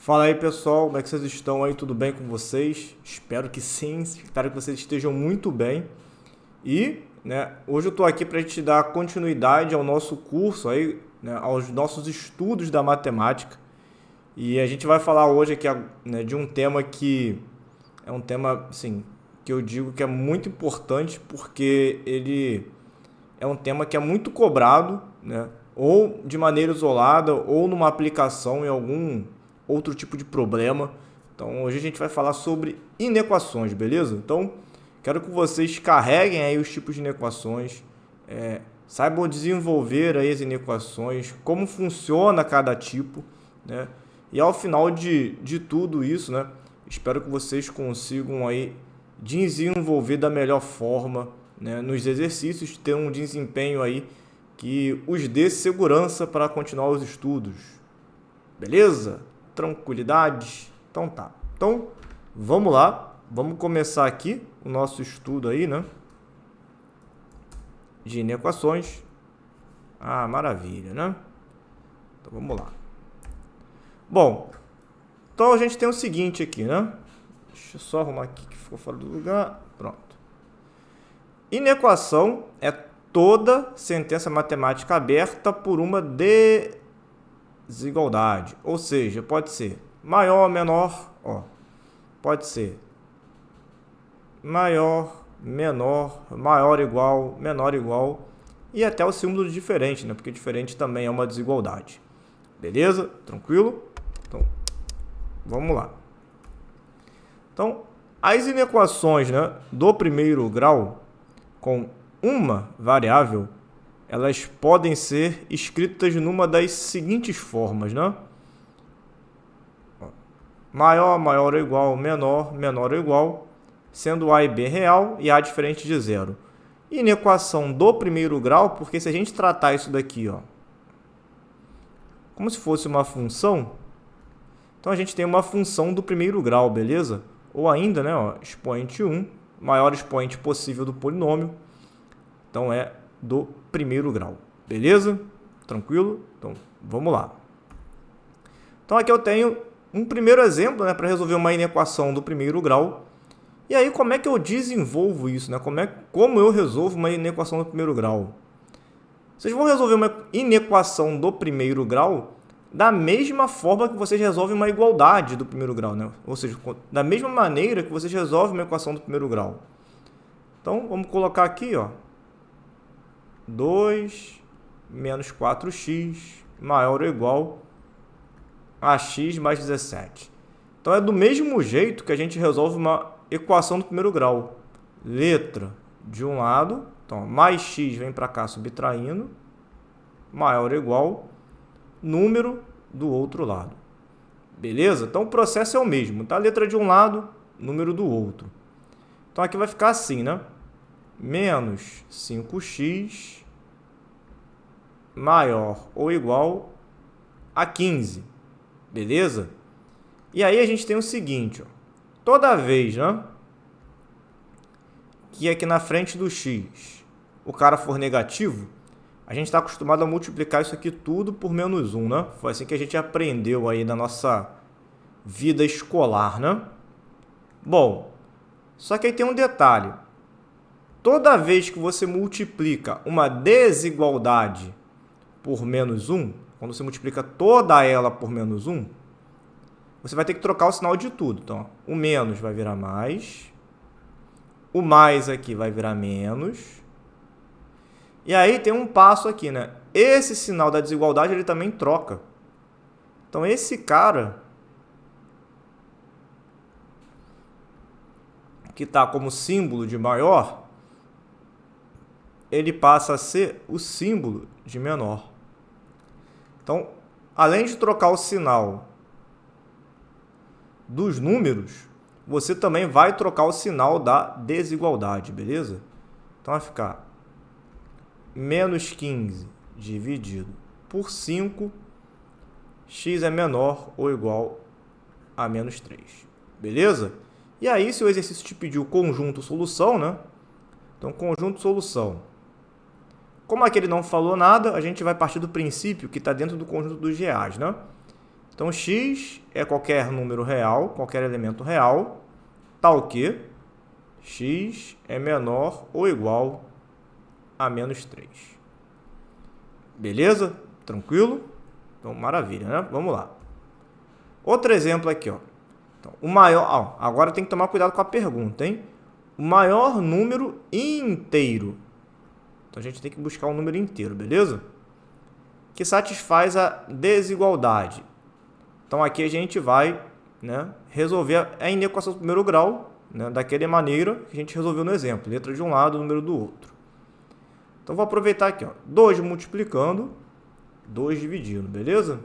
Fala aí pessoal, como é que vocês estão aí? Tudo bem com vocês? Espero que sim, espero que vocês estejam muito bem. E hoje eu estou aqui para a gente dar continuidade ao nosso curso, aí, aos nossos estudos da matemática. E a gente vai falar hoje aqui de um tema que é um tema assim, que eu digo que é muito importante porque ele é um tema que é muito cobrado, ou de maneira isolada ou numa aplicação em algum outro tipo de problema. Então hoje a gente vai falar sobre inequações, beleza? Então quero que vocês carreguem aí os tipos de inequações, saibam desenvolver aí as inequações, como funciona cada tipo, E ao final de tudo isso, espero que vocês consigam aí desenvolver da melhor forma, nos exercícios, ter um desempenho aí que os dê segurança para continuar os estudos. Beleza? Tranquilidade? Então tá. Então, vamos lá. Vamos começar aqui o nosso estudo aí, de inequações. Ah, maravilha, Então, vamos lá. Bom, então a gente tem o seguinte aqui, Deixa eu só arrumar aqui que ficou fora do lugar. Pronto. Inequação é toda sentença matemática aberta por uma desigualdade. Ou seja, pode ser maior, menor, pode ser maior, menor, maior igual, menor igual e até o símbolo diferente, porque diferente também é uma desigualdade. Beleza? Tranquilo? Então, vamos lá. Então, as inequações, do primeiro grau com uma variável, elas podem ser escritas numa das seguintes formas, Maior, maior ou igual, menor, menor ou igual, sendo A e B real e A diferente de zero. Inequação do primeiro grau, porque se a gente tratar isso daqui, como se fosse uma função, então a gente tem uma função do primeiro grau, beleza? Ou ainda, expoente 1, maior expoente possível do polinômio, então é do primeiro grau, beleza? Tranquilo? Então, vamos lá. Então, aqui eu tenho um primeiro exemplo, para resolver uma inequação do primeiro grau. E aí, como é que eu desenvolvo isso, Como eu resolvo uma inequação do primeiro grau? Vocês vão resolver uma inequação do primeiro grau da mesma forma que vocês resolvem uma igualdade do primeiro grau, Ou seja, da mesma maneira que vocês resolvem uma equação do primeiro grau. Então, vamos colocar aqui, 2 menos 4x maior ou igual a x mais 17. Então, é do mesmo jeito que a gente resolve uma equação do primeiro grau. Letra de um lado, então, mais x vem para cá subtraindo, maior ou igual, número do outro lado. Beleza? Então, o processo é o mesmo, tá? Letra de um lado, número do outro. Então, aqui vai ficar assim, Menos 5x maior ou igual a 15. Beleza? E aí a gente tem o seguinte, toda vez, que aqui na frente do x o cara for negativo, a gente está acostumado a multiplicar isso aqui tudo por menos 1, Foi assim que a gente aprendeu aí na nossa vida escolar, Bom, só que aí tem um detalhe. Toda vez que você multiplica uma desigualdade por menos 1, quando você multiplica toda ela por menos 1, você vai ter que trocar o sinal de tudo. Então, o menos vai virar mais, o mais aqui vai virar menos, e aí tem um passo aqui, Esse sinal da desigualdade, ele também troca. Então, esse cara que está como símbolo de maior, ele passa a ser o símbolo de menor. Então, além de trocar o sinal dos números, você também vai trocar o sinal da desigualdade, beleza? Então, vai ficar menos 15 dividido por 5, x é menor ou igual a menos 3, beleza? E aí, se o exercício te pediu conjunto solução, Então, conjunto solução. Como aqui ele não falou nada, a gente vai partir do princípio que está dentro do conjunto dos reais, Então, x é qualquer número real, qualquer elemento real, tal que x é menor ou igual a menos 3. Beleza? Tranquilo? Então, maravilha, né? Vamos lá. Outro exemplo aqui, ó. Então, o maior... agora tem que tomar cuidado com a pergunta, hein? O maior número inteiro. Então, a gente tem que buscar um número inteiro, beleza? Que satisfaz a desigualdade. Então, aqui a gente vai, né, resolver a inequação do primeiro grau, né, daquela maneira que a gente resolveu no exemplo. Letra de um lado, número do outro. Então, vou aproveitar aqui, ó, 2 multiplicando, 2 dividindo, beleza?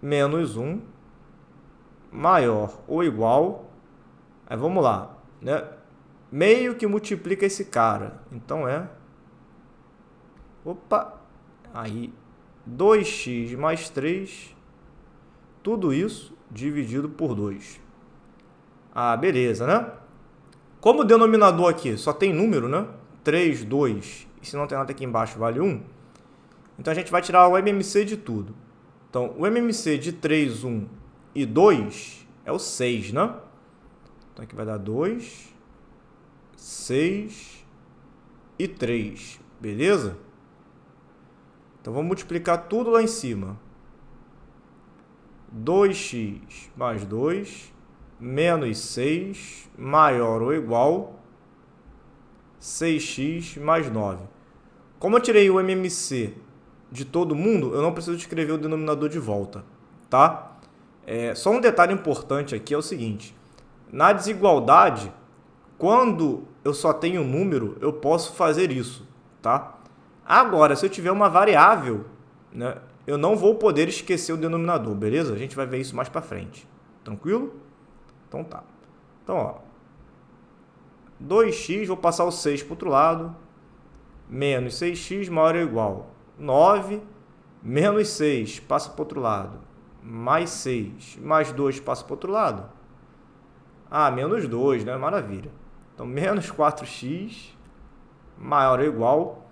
Menos 1 maior ou igual. Aí vamos lá, né? Meio que multiplica esse cara. Então é... Opa! Aí 2x mais 3. Tudo isso dividido por 2. Ah, beleza, né? Como o denominador aqui só tem número, né? 3, 2. E se não tem nada aqui embaixo vale 1. Então a gente vai tirar o MMC de tudo. Então, o MMC de 3, 1 e 2 é o 6, né? Então, aqui vai dar 2, 6 e 3, beleza? Então, vamos multiplicar tudo lá em cima. 2x mais 2, menos 6, maior ou igual 6x mais 9. Como eu tirei o MMC de todo mundo, eu não preciso escrever o denominador de volta, tá? Só um detalhe importante aqui é o seguinte. Na desigualdade, quando eu só tenho um número, eu posso fazer isso, tá? Agora, se eu tiver uma variável, né, eu não vou poder esquecer o denominador, beleza? A gente vai ver isso mais para frente. Tranquilo? Então tá. Então, ó, 2x, vou passar o 6 para o outro lado, menos 6x maior ou igual 9, menos 6 passa para o outro lado, mais 6, mais 2 passa para o outro lado. Ah, menos 2, né? Maravilha. Então, menos 4x maior ou igual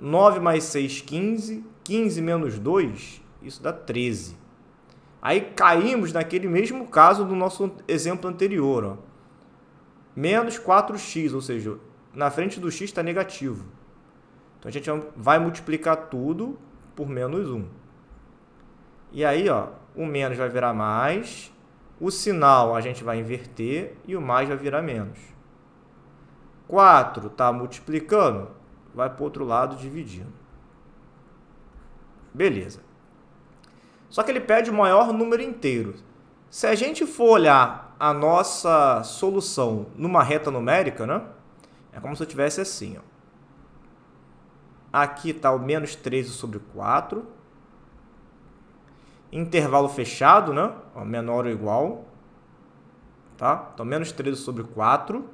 9 mais 6, 15. 15 menos 2, isso dá 13. Aí caímos naquele mesmo caso do nosso exemplo anterior, ó. Menos 4x, ou seja, na frente do x está negativo. Então, a gente vai multiplicar tudo por menos 1. E aí, ó, o menos vai virar mais, o sinal a gente vai inverter e o mais vai virar menos. 4 está multiplicando, vai para o outro lado dividindo. Beleza. Só que ele pede o maior número inteiro. Se a gente for olhar a nossa solução numa reta numérica, né? É como se eu tivesse assim, ó. Aqui está o menos 13 sobre 4. Intervalo fechado, né? Ó, menor ou igual. Tá? Então, menos 13 sobre 4.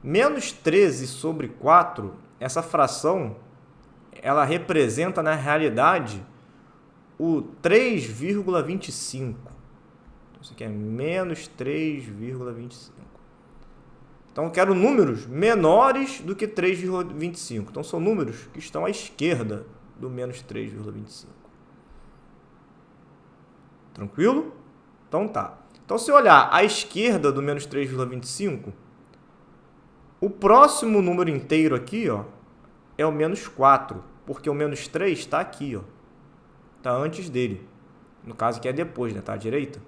Menos 13 sobre 4, essa fração, ela representa, na realidade, o 3,25. Então, isso aqui é menos 3,25. Então, eu quero números menores do que 3,25. Então, são números que estão à esquerda do menos 3,25. Tranquilo? Então, tá. Então, se eu olhar à esquerda do menos 3,25, o próximo número inteiro aqui, ó, é o menos 4, porque o menos 3 está aqui, ó. Está antes dele. No caso aqui é depois, né? Está à direita.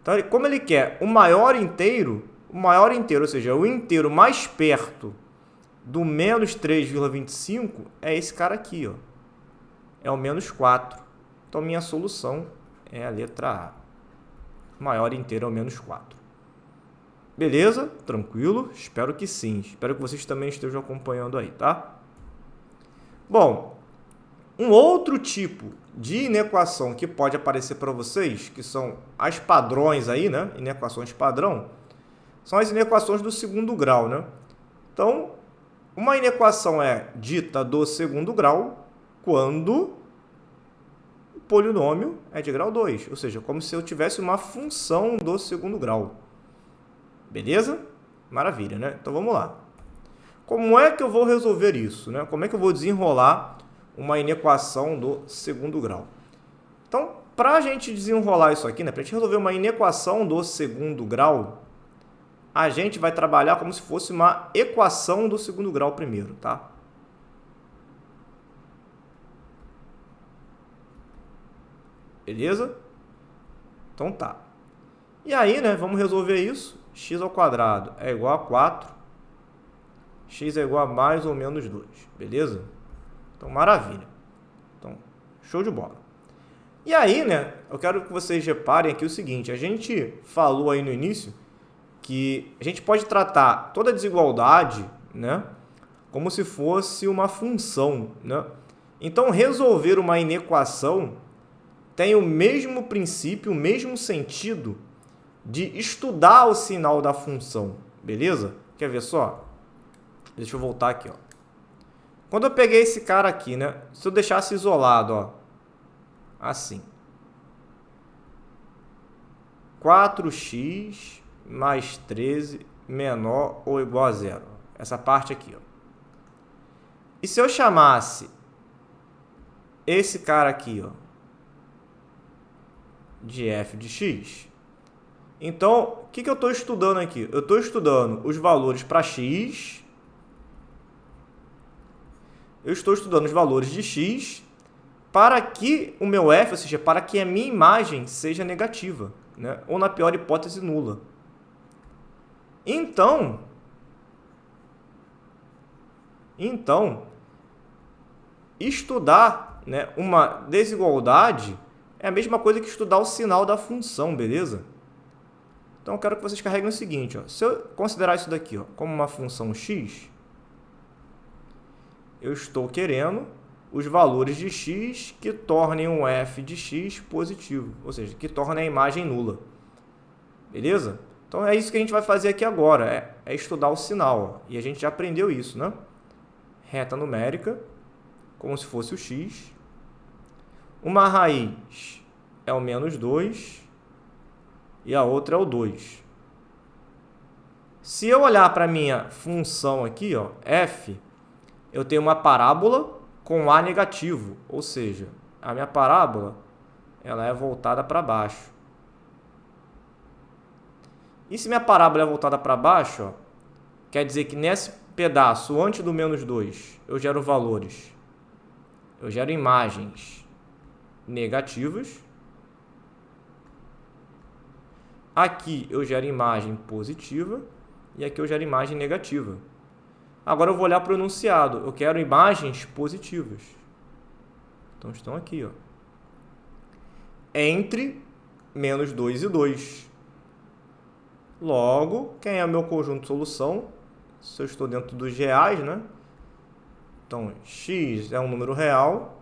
Então, como ele quer o maior inteiro, ou seja, o inteiro mais perto do menos 3,25 é esse cara aqui, ó. É o menos 4. Então, minha solução é a letra A. O maior inteiro é o menos 4. Beleza? Tranquilo? Espero que sim. Espero que vocês também estejam acompanhando aí, tá? Bom, um outro tipo de inequação que pode aparecer para vocês, que são as padrões aí, né? Inequações padrão, são as inequações do segundo grau, né? Então, uma inequação é dita do segundo grau quando o polinômio é de grau 2, ou seja, como se eu tivesse uma função do segundo grau. Beleza? Maravilha, né? Então, vamos lá. Como é que eu vou resolver isso, né? Como é que eu vou desenrolar uma inequação do segundo grau? Então, para a gente desenrolar isso aqui, né? Para a gente resolver uma inequação do segundo grau, a gente vai trabalhar como se fosse uma equação do segundo grau primeiro, tá? Beleza? Então tá. E aí, né, vamos resolver isso. X ao quadrado é igual a 4. X é igual a mais ou menos 2. Beleza? Então, maravilha. Então, show de bola. E aí, né, eu quero que vocês reparem aqui o seguinte. A gente falou aí no início que a gente pode tratar toda desigualdade, né, como se fosse uma função, né? Então, resolver uma inequação tem o mesmo princípio, o mesmo sentido de estudar o sinal da função, beleza? Quer ver só? Deixa eu voltar aqui, ó. Quando eu peguei esse cara aqui, né? Se eu deixasse isolado, ó, assim. 4x mais 13 menor ou igual a zero. Essa parte aqui, ó. E se eu chamasse esse cara aqui, ó, de f de x? Então, o que eu estou estudando aqui? Eu estou estudando os valores para x. Eu estou estudando os valores de x para que o meu f, ou seja, para que a minha imagem seja negativa, né? Ou, na pior hipótese, nula. Então, estudar, né, uma desigualdade é a mesma coisa que estudar o sinal da função, beleza? Então, eu quero que vocês carreguem o seguinte, ó. Se eu considerar isso daqui, ó, como uma função x, eu estou querendo os valores de x que tornem um f de x positivo, ou seja, que tornem a imagem nula. Beleza? Então, é isso que a gente vai fazer aqui agora, é estudar o sinal, ó. E a gente já aprendeu isso, né? Reta numérica, como se fosse o x. Uma raiz é o menos 2 e a outra é o 2. Se eu olhar para a minha função aqui, ó, f, eu tenho uma parábola com a negativo, ou seja, a minha parábola ela é voltada para baixo. E se minha parábola é voltada para baixo, ó, quer dizer que nesse pedaço antes do menos 2 eu gero valores, eu gero imagens negativas. Aqui eu gero imagem positiva e aqui eu gero imagem negativa. Agora eu vou olhar para o enunciado. Eu quero imagens positivas. Então estão aqui, ó. Entre menos 2 e 2. Logo, quem é o meu conjunto de solução? Se eu estou dentro dos reais, né? Então, x é um número real,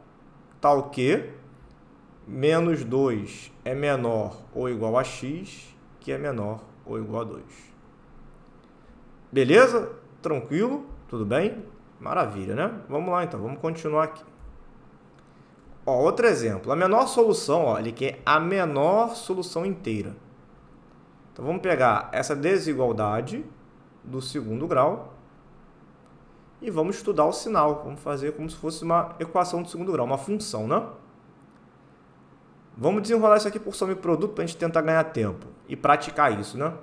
tal que menos 2 é menor ou igual a x, que é menor ou igual a 2. Beleza? Tranquilo? Tudo bem? Maravilha, né? Vamos lá, então. Vamos continuar aqui. Ó, outro exemplo. A menor solução, ó, ele quer a menor solução inteira. Então, vamos pegar essa desigualdade do segundo grau e vamos estudar o sinal. Vamos fazer como se fosse uma equação do segundo grau, uma função, né? Vamos desenrolar isso aqui por soma e produto para a gente tentar ganhar tempo e praticar isso, né?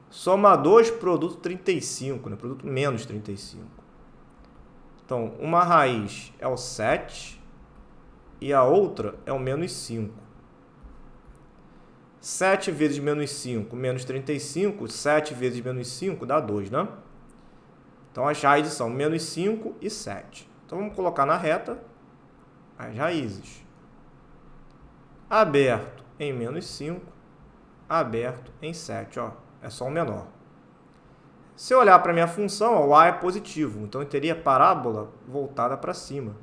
Soma 2, produto 35, né? Produto menos 35. Então, uma raiz é o 7 e a outra é o menos 5. 7 vezes menos 5, menos 35, 7 vezes menos 5 dá 2, né? Então, as raízes são menos 5 e 7. Então, vamos colocar na reta as raízes. Aberto em menos 5, aberto em 7, ó. É só o menor. Se eu olhar para a minha função, ó, o a é positivo, então eu teria parábola voltada para cima.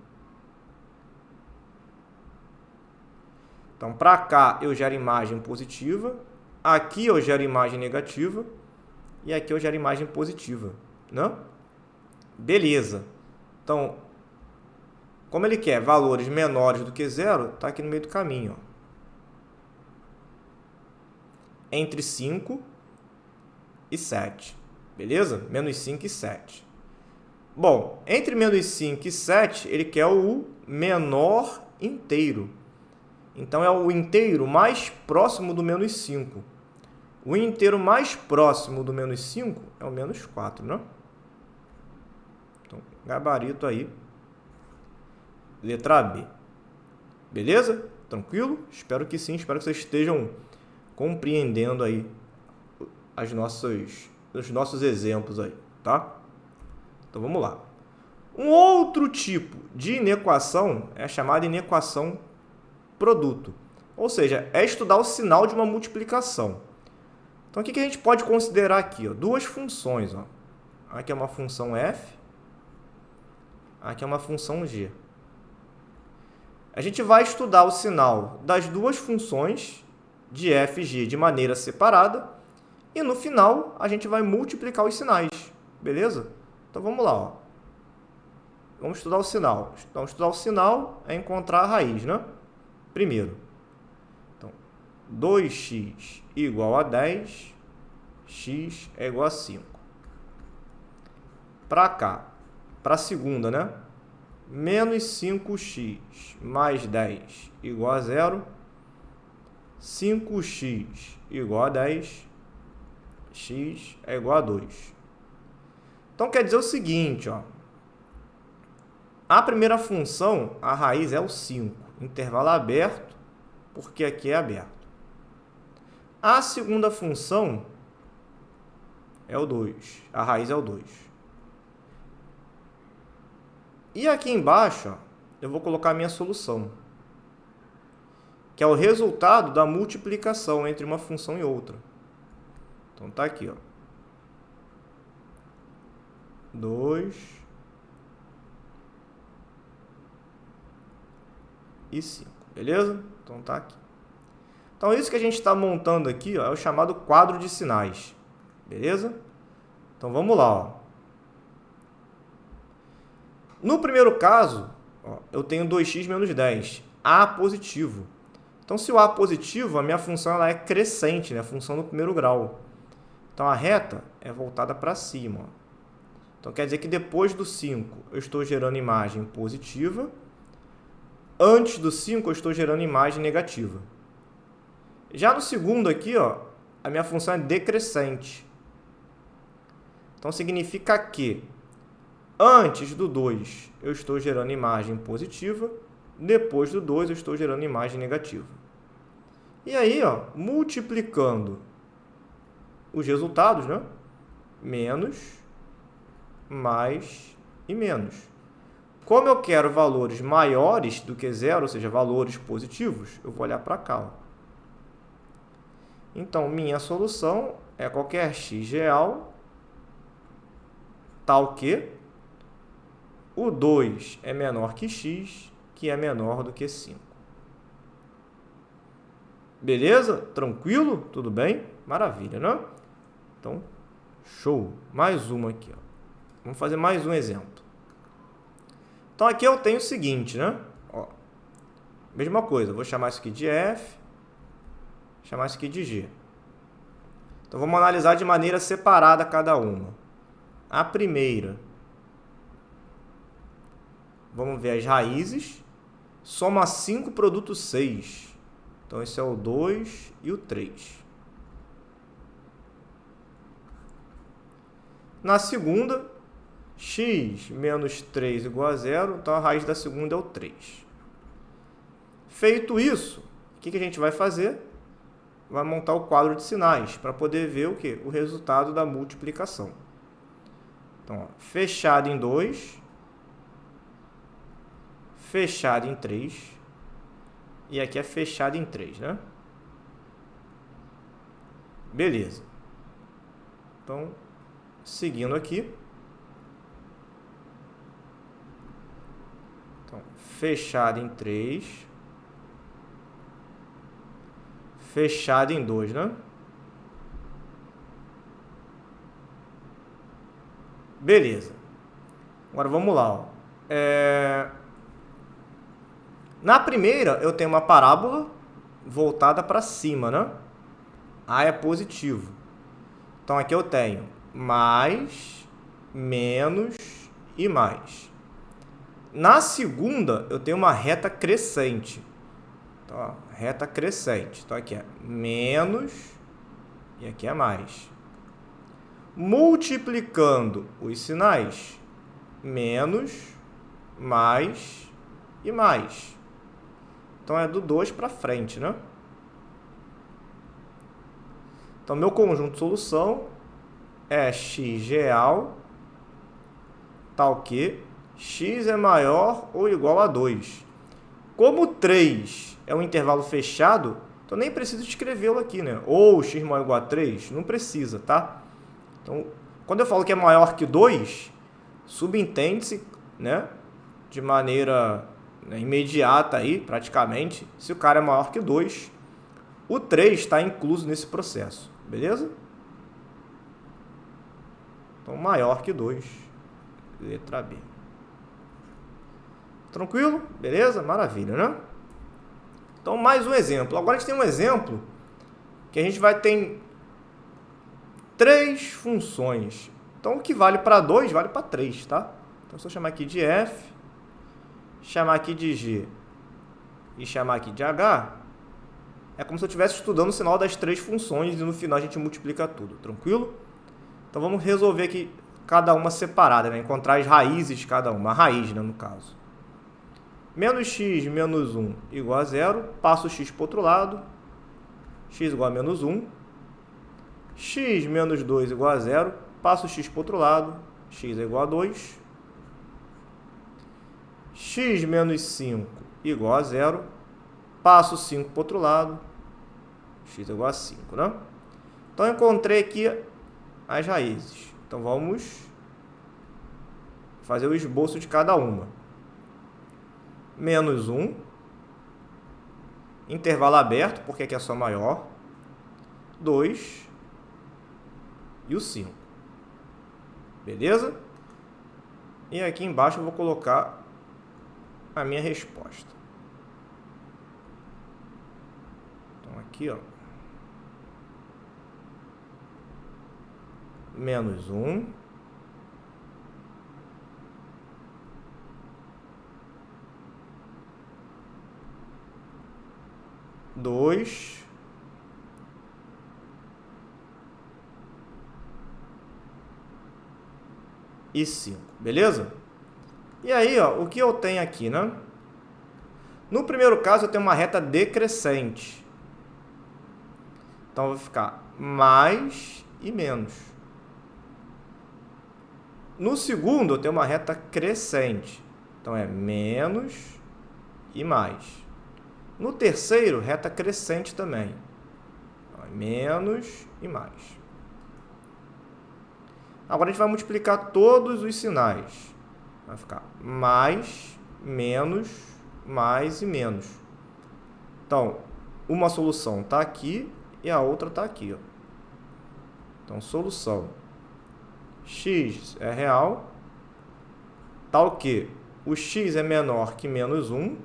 Então, para cá eu gero imagem positiva, aqui eu gero imagem negativa e aqui eu gero imagem positiva, né? Beleza. Então, como ele quer valores menores do que zero, está aqui no meio do caminho, ó. Entre 5 e 7. Beleza? Menos 5 e 7. Bom, entre menos 5 e 7, ele quer o menor inteiro. Então, é o inteiro mais próximo do menos 5. O inteiro mais próximo do menos 5 é o menos 4, né? Então, gabarito aí. Letra B. Beleza? Tranquilo? Espero que sim. Espero que vocês estejam compreendendo aí os nossos exemplos aí, tá? Então, vamos lá. Um outro tipo de inequação é chamada inequação produto. Ou seja, é estudar o sinal de uma multiplicação. Então, o que a gente pode considerar aqui? Ó? Duas funções. Ó. Aqui é uma função f, aqui é uma função g. A gente vai estudar o sinal das duas funções de f e g de maneira separada e, no final, a gente vai multiplicar os sinais. Beleza? Então, vamos lá. Ó. Vamos estudar o sinal. Então, estudar o sinal é encontrar a raiz, né? Primeiro. Então, 2x igual a 10, x é igual a 5. Para cá, para a segunda, né? Menos 5x mais 10 igual a 0. 5x igual a 10, x é igual a 2. Então, quer dizer o seguinte, ó. A primeira função, a raiz é o 5, intervalo aberto, porque aqui é aberto. A segunda função é o 2, a raiz é o 2. E aqui embaixo, ó, eu vou colocar a minha solução, que é o resultado da multiplicação entre uma função e outra. Então, tá aqui, ó. 2 e 5, beleza? Então, tá aqui. Então, isso que a gente está montando aqui, ó, é o chamado quadro de sinais, beleza? Então, vamos lá, ó. No primeiro caso, ó, eu tenho 2x menos 10, A positivo. Então, se o A positivo, a minha função ela é crescente, né? A função do primeiro grau. Então, a reta é voltada para cima, ó. Então, quer dizer que depois do 5, eu estou gerando imagem positiva. Antes do 5, eu estou gerando imagem negativa. Já no segundo aqui, ó, a minha função é decrescente. Então, significa que antes do 2, eu estou gerando imagem positiva. Depois do 2, eu estou gerando imagem negativa. E aí, ó, multiplicando os resultados, né? Menos, mais e menos. Como eu quero valores maiores do que zero, ou seja, valores positivos, eu vou olhar para cá. Ó. Então, minha solução é qualquer x real, tal que o 2 é menor que x, que é menor do que 5. Beleza? Tranquilo? Tudo bem? Maravilha, né? Então, show. Mais uma aqui. Ó. Vamos fazer mais um exemplo. Então, aqui eu tenho o seguinte, né? Ó, mesma coisa, vou chamar isso aqui de f, chamar isso aqui de g. Então, vamos analisar de maneira separada cada uma. A primeira, vamos ver as raízes. Soma 5, produto 6. Então, esse é o 2 e o 3. Na segunda, x menos 3 igual a 0, então a raiz da segunda é o 3. Feito isso, o que a gente vai fazer? Vai montar o quadro de sinais para poder ver o quê? O resultado da multiplicação. Então, ó, fechado em 2, fechado em 3, e aqui é fechado em 3, né? Beleza. Então, seguindo aqui. Então, fechado em 3. Fechado em 2, né? Beleza. Agora, vamos lá. Ó. Na primeira, eu tenho uma parábola voltada para cima, né? A é positivo. Então, aqui eu tenho mais, menos e mais. Na segunda, eu tenho uma reta crescente. Então, ó, reta crescente. Então, aqui é menos e aqui é mais. Multiplicando os sinais, menos, mais e mais. Então, é do 2 para frente, né? Então, meu conjunto de solução é x real, tal que x é maior ou igual a 2. Como 3 é um intervalo fechado, então nem preciso escrevê-lo aqui, né? Ou x maior ou igual a 3, não precisa, tá? Então, quando eu falo que é maior que 2, subentende-se, né, de maneira, né, imediata aí, praticamente, se o cara é maior que 2, o 3 está incluso nesse processo, beleza? Então, maior que 2, letra B. Tranquilo? Beleza? Maravilha, né? Então, mais um exemplo. Agora a gente tem um exemplo que a gente vai ter 3 funções. Então, o que vale para 2, vale para 3, tá? Então, se eu chamar aqui de f, chamar aqui de g e chamar aqui de h, é como se eu estivesse estudando o sinal das 3 funções e no final a gente multiplica tudo, tranquilo? Então, vamos resolver aqui cada uma separada, né? Encontrar as raízes de cada uma, a raiz, né, no caso. Menos x menos 1 igual a 0, passo o x para o outro lado, x igual a menos 1. X menos 2 igual a 0, passo o x para o outro lado, x é igual a 2. X menos 5 igual a 0, passo o 5 para o outro lado, x é igual a 5, né? Então, eu encontrei aqui as raízes. Então, vamos fazer o esboço de cada uma. Menos 1, intervalo aberto, porque aqui é só maior, 2 e o 5. Beleza? E aqui embaixo eu vou colocar a minha resposta. Então, aqui, ó. Menos 1. Dois. E 5, beleza? E aí, ó, o que eu tenho aqui, né? No primeiro caso, eu tenho uma reta decrescente. Então, vai ficar mais e menos. No segundo, eu tenho uma reta crescente. Então, é menos e mais. No terceiro, reta crescente também. Então, é menos e mais. Agora, a gente vai multiplicar todos os sinais. Vai ficar mais, menos, mais e menos. Então, uma solução está aqui e a outra está aqui, ó. Então, solução. X é real, tal que o x é menor que menos 1.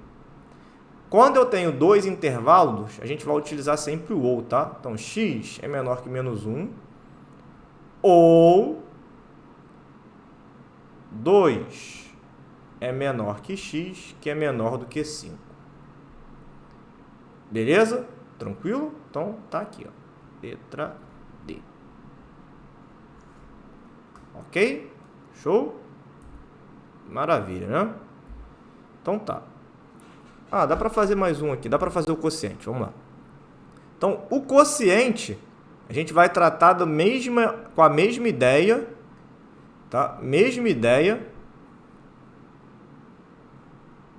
Quando eu tenho dois intervalos, a gente vai utilizar sempre o ou, tá? Então, x é menor que menos 1, ou 2 é menor que x, que é menor do que 5. Beleza? Tranquilo? Então, tá aqui, ó. Letra D. Ok? Show? Maravilha, né? Então, tá. Ah, dá para fazer mais um aqui. Dá para fazer o quociente. Vamos lá. Então, o quociente, a gente vai tratar com a mesma ideia, tá? Mesma ideia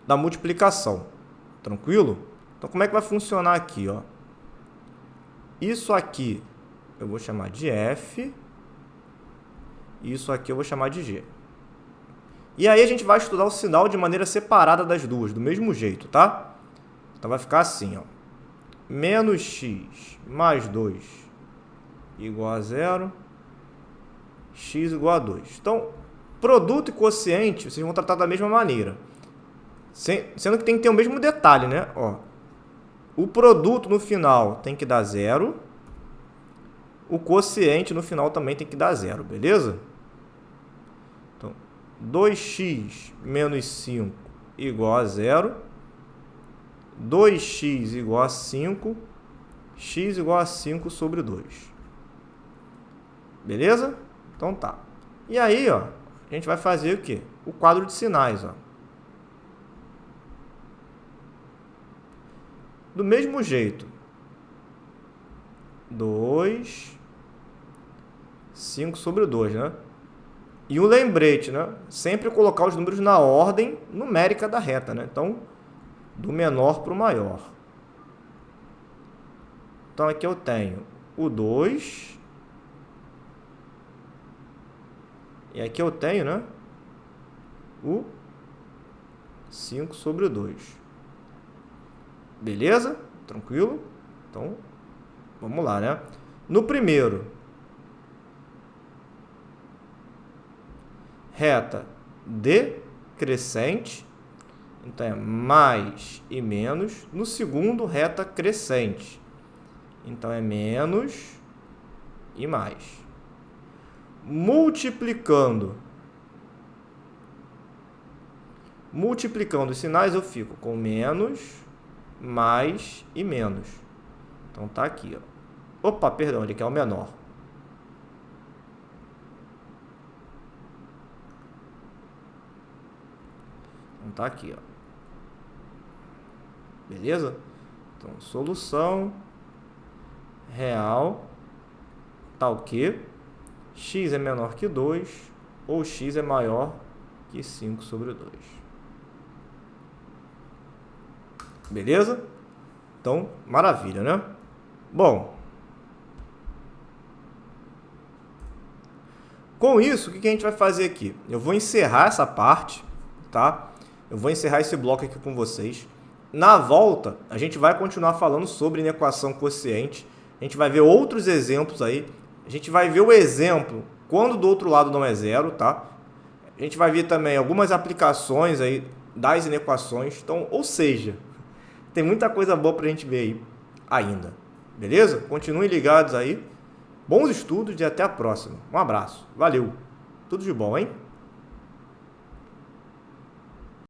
da multiplicação. Tranquilo? Então, como é que vai funcionar aqui, ó? Isso aqui eu vou chamar de F. Isso aqui eu vou chamar de G. E aí a gente vai estudar o sinal de maneira separada das duas, do mesmo jeito, tá? Então vai ficar assim, ó. Menos x mais 2 igual a 0. X igual a 2. Então, produto e quociente, vocês vão tratar da mesma maneira. Sendo que tem que ter o mesmo detalhe, né? Ó, o produto no final tem que dar 0. O quociente no final também tem que dar 0, beleza? Então, 2x menos 5 igual a 0. 2x igual a 5. X igual a 5 sobre 2. Beleza? Então tá. E aí, ó, a gente vai fazer o quê? O quadro de sinais, ó. Do mesmo jeito. 2, 5 sobre 2, né? E um lembrete, né? Sempre colocar os números na ordem numérica da reta, né? Então, do menor para o maior. Então, aqui eu tenho o 2. E aqui eu tenho, né? O 5 sobre o 2. Beleza? Tranquilo? Então, vamos lá, né? No primeiro, reta decrescente. Então, é mais e menos. No segundo, reta crescente. Então, é menos e mais. Multiplicando os sinais, eu fico com menos, mais e menos. Então, tá aqui, ó. Opa, perdão, ele aqui é o menor. Então, tá aqui, ó. Beleza? Então, solução real tá o quê? X é menor que 2 ou x é maior que 5 sobre 2. Beleza? Então, maravilha, né? Bom, com isso, o que a gente vai fazer aqui? Eu vou encerrar essa parte, tá? Eu vou encerrar esse bloco aqui com vocês. Na volta, a gente vai continuar falando sobre inequação quociente. A gente vai ver outros exemplos aí. A gente vai ver o exemplo quando do outro lado não é zero, tá? A gente vai ver também algumas aplicações aí das inequações. Então, ou seja, tem muita coisa boa pra gente ver aí ainda. Beleza? Continuem ligados aí. Bons estudos e até a próxima. Um abraço. Valeu. Tudo de bom, hein?